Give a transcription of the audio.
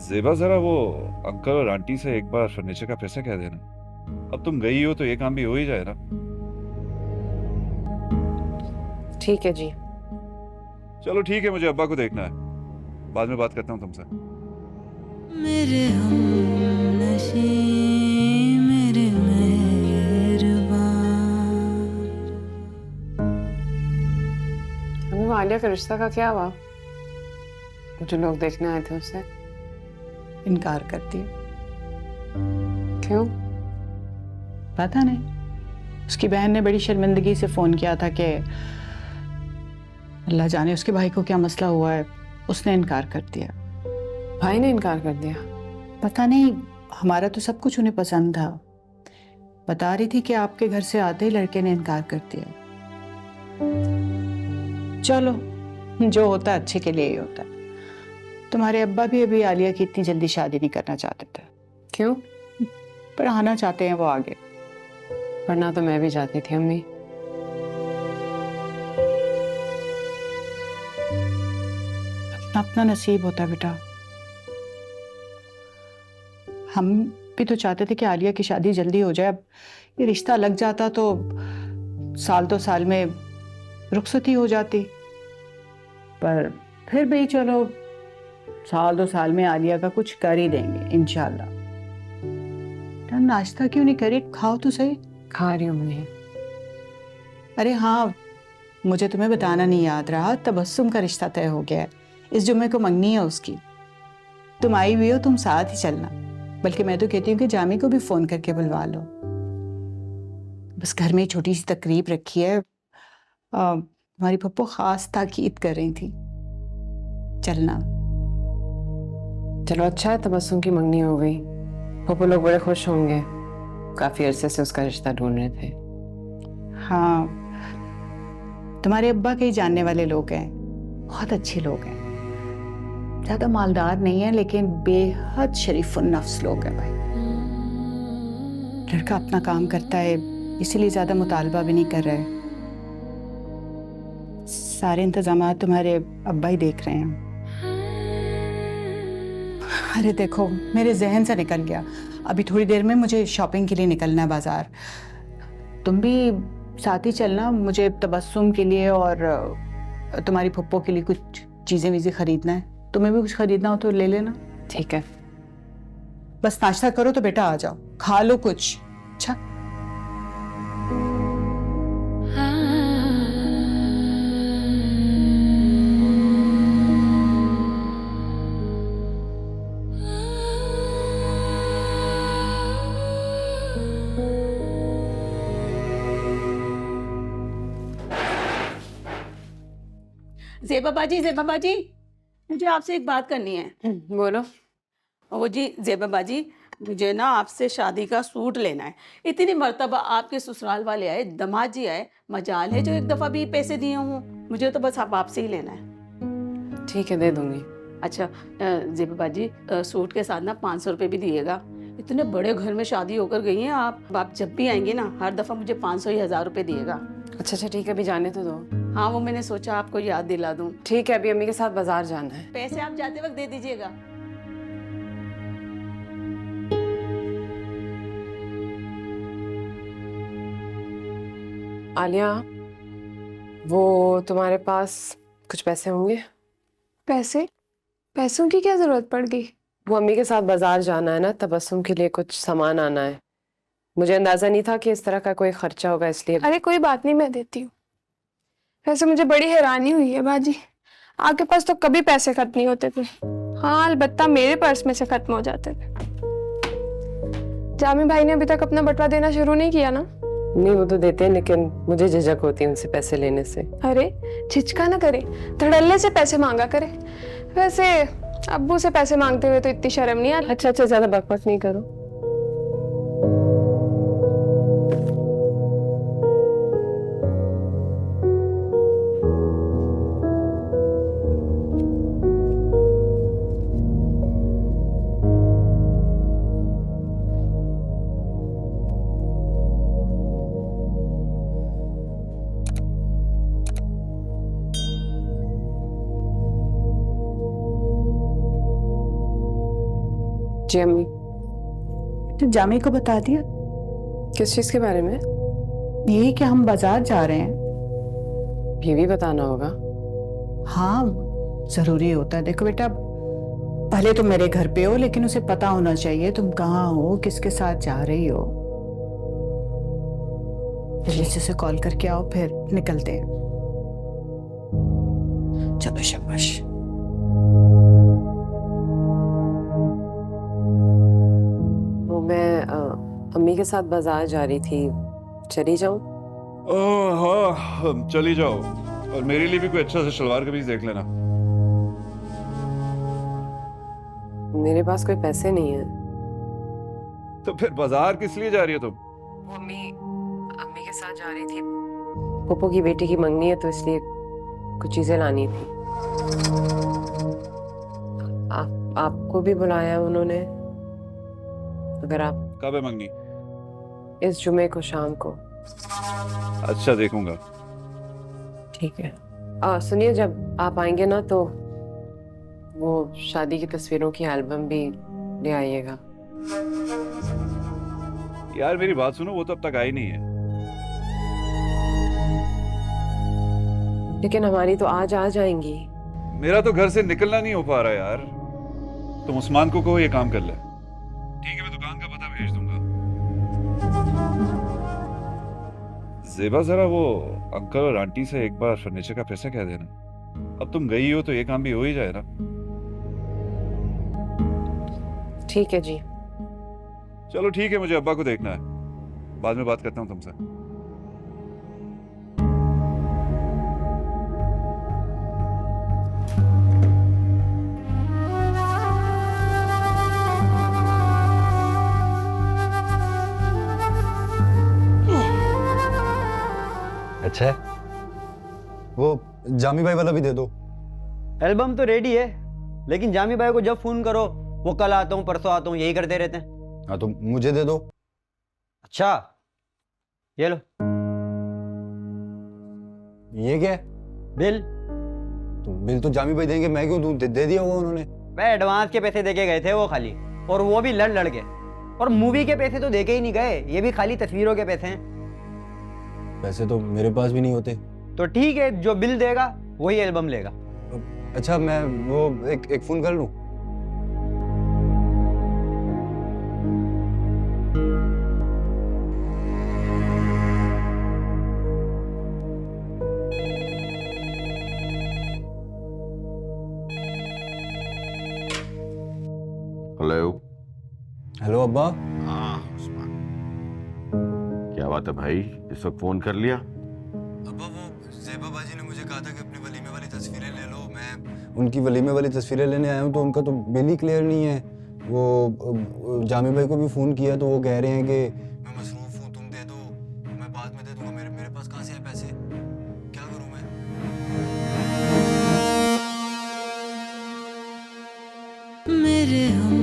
जेबा, जरा वो अंकल और आंटी से एक बार फर्नीचर का पैसा कह देना। अब तुम गई हो तो ये काम भी हो ही जाए ना। ठीक है जी। चलो ठीक है, मुझे अब्बा को देखना है, बाद में बात करता हूँ तुमसे। मेरे हमनशी, मेरे मेहरबान। हमें आलिया का रिश्ता का क्या हुआ? जो लोग देखने आए थे उससे इनकार कर दिया। क्यों? पता नहीं, उसकी बहन ने बड़ी शर्मिंदगी से फोन किया था कि अल्लाह जाने उसके भाई को क्या मसला हुआ है, उसने इनकार कर दिया। भाई ने इनकार कर दिया? पता नहीं, हमारा तो सब कुछ उन्हें पसंद था। बता रही थी कि आपके घर से आते ही लड़के ने इनकार कर दिया। चलो, जो होता है अच्छे के लिए ही होता है। तुम्हारे अब्बा भी अभी आलिया की इतनी जल्दी शादी नहीं करना चाहते थे। क्यों? पढ़ाना चाहते हैं वो आगे। पढ़ना तो मैं भी चाहती थी अम्मी। अपना अपना नसीब होता है बेटा। हम भी तो चाहते थे कि आलिया की शादी जल्दी हो जाए। अब ये रिश्ता लग जाता तो साल 2 साल में रुखसती हो जाती, पर फिर भी चलो, साल 2 साल में आलिया का कुछ कर ही देंगे इंशाल्लाह। नाश्ता क्यों नहीं करी? खाओ तो सही। खा रही हूँ अम्मी। अरे हाँ, मुझे तुम्हें बताना नहीं याद रहा, तबस्सुम का रिश्ता तय हो गया है। इस जुम्मे को मंगनी है उसकी। तुम आई हुई हो, तुम साथ ही चलना। बल्कि मैं तो कहती हूँ कि जामी को भी फोन करके बुलवा लो। बस घर में छोटी सी तकरीब रखी है। हमारी पप्पो खास ताकीद कर रही थी। चलना। चलो अच्छा है, तबस्सुम की मंगनी हो गई। पप्पू लोग बड़े खुश होंगे, काफी अरसे से उसका रिश्ता ढूंढ रहे थे। हाँ, तुम्हारे अब्बा के ही जानने वाले लोग हैं, बहुत अच्छे लोग हैं। ज्यादा मालदार नहीं है लेकिन बेहद शरीफुन नफ्स लोग हैं भाई। लड़का अपना काम करता है, इसीलिए ज्यादा मुतालबा भी नहीं कर रहे। सारे इंतजामात तुम्हारे अब्बा ही देख रहे हैं। अरे देखो, मेरे जहन से निकल गया, अभी थोड़ी देर में मुझे शॉपिंग के लिए निकलना है बाजार। तुम भी साथ ही चलना। मुझे तबस्सुम के लिए और तुम्हारी पप्पो के लिए कुछ चीजें वीजें खरीदना है। तुम्हें भी कुछ खरीदना हो तो ले लेना। ठीक है। बस नाश्ता करो तो बेटा आ जाओ, खा लो कुछ। अच्छा, ज़ेबा बाजी, मुझे आपसे एक बात करनी है। बोलो। वो जी ज़ेबा बाजी, मुझे ना आपसे शादी का सूट लेना है। इतनी मर्तबा आपके ससुराल वाले आए, दामाद जी आए, मजाल है जो एक दफ़ा भी पैसे दिए हूँ। मुझे तो बस आप आपसे ही लेना है। ठीक है, दे दूंगी। अच्छा ज़ेबा बाजी, सूट के साथ ना 500 रुपये भी दिएगा। इतने बड़े घर में शादी होकर गई हैं आप जब भी आएंगे ना हर दफ़ा मुझे 500 या 1000 रुपये दिएगा। अच्छा ठीक है, अभी जाने तो दो। हाँ, वो मैंने सोचा आपको याद दिला दूँ। ठीक है, अभी अम्मी के साथ बाजार जाना है। पैसे आप जाते वक्त दे दीजिएगा। आलिया, वो तुम्हारे पास कुछ पैसे होंगे? पैसे? पैसों की क्या जरूरत पड़ गई? वो अम्मी के साथ बाजार जाना है ना, तबस्सुम के लिए कुछ सामान आना है। मुझे अंदाजा नहीं था कि इस तरह का कोई खर्चा होगा, इसलिए। अरे कोई बात नहीं, मैं देती हूँ। वैसे मुझे बड़ी हैरानी हुई है बाजी, आपके पास तो कभी पैसे खत्म नहीं होते थे। हाँ, अलबत्ता मेरे पर्स में से खत्म हो जाते थे। जामी भाई ने अभी तक अपना बंटवा देना शुरू नहीं किया ना? नहीं, वो तो देते हैं, लेकिन मुझे झिझक होती है उनसे पैसे लेने से। अरे झिझका ना करे, धड़ल्ले से पैसे मांगा करे। वैसे अब्बू से पैसे मांगते हुए तो इतनी शर्म नहीं आती। अच्छा अच्छा, ज्यादा बकवास नहीं करो। जी अम्मी। तो जामी को बता दिया किस चीज के बारे में? यही कि हम बाजार जा रहे हैं। ये भी बताना होगा। हाँ जरूरी होता है। देखो बेटा, पहले तुम मेरे घर पे हो, लेकिन उसे पता होना चाहिए तुम कहाँ हो, किसके साथ जा रही हो। जल्दी से कॉल करके आओ, फिर निकलते हैं। चलो शाबाश। वो मैं अम्मी के साथ बाजार जा रही थी, चली जाऊं? हाँ चली जाओ, और मेरे लिए भी कोई अच्छा सा शलवार कमीज देख लेना। मेरे पास कोई पैसे नहीं है। तो फिर बाजार किस लिए जा रही हो तुम? वो अम्मी के साथ जा रही थी, पोपो की बेटी की मंगनी है तो इसलिए कुछ चीजें लानी थी। आपको भी बुलाया उन्होंने, अगर आप कब है मंगनी? इस जुमे को शाम को। अच्छा देखूंगा। ठीक है। सुनिए, जब आप आएंगे ना तो वो शादी की तस्वीरों की एल्बम भी ले आइएगा। यार मेरी बात सुनो, वो तो अब तक आई नहीं है। लेकिन हमारी तो आज आ जाएंगी। मेरा तो घर से निकलना नहीं हो पा रहा यार। तुम उस्मान को कहो ये काम कर ले। ठीक है, मैं दुकान का पता भेज दूंगा। ज़ेबा जरा वो अंकल और आंटी से एक बार फर्नीचर का पैसा कह देना। अब तुम गई हो तो ये काम भी हो ही जाए ना। ठीक है जी। चलो ठीक है, मुझे अब्बा को देखना है, बाद में बात करता हूँ तुमसे। अच्छा है, वो जामी भाई वाला भी दे दो। एल्बम तो रेडी है, लेकिन जामी भाई को जब फोन करो वो कल आता हूँ परसों आता हूँ यही करते रहते हैं। हाँ तो मुझे दे दो। अच्छा ये लो। ये क्या है? बिल। तो बिल तो जामी भाई देंगे, मैं क्यों दूं? दे दिया होगा उन्होंने। मैं एडवांस के पैसे देके गए थे वो खाली, और वो भी लड़ के। और मूवी के पैसे तो देके ही नहीं गए, ये भी खाली तस्वीरों के पैसे हैं। पैसे तो मेरे पास भी नहीं होते। तो ठीक है, जो बिल देगा वही एल्बम लेगा। अच्छा मैं वो एक फोन कर लूं? हेलो। हेलो अब्बा। हाँ उस्मान, क्या बात है भाई, इस वक्त फोन कर लिया? अब्बा वो ज़ेबा बाजी ने मुझे कहा था कि अपनी वलीमे वाली तस्वीरें ले लो। मैं उनकी वलीमे वाली तस्वीरें लेने आया हूँ, तो उनका तो बिल ही क्लियर नहीं है। वो जामी भाई को भी फ़ोन किया तो वो कह रहे हैं कि मैं मसरूफ़ हूँ, तुम दे दो, मैं बाद में दे दूँगा। मेरे पास कहाँ से है पैसे? क्या करूँ मैं? मेरे हम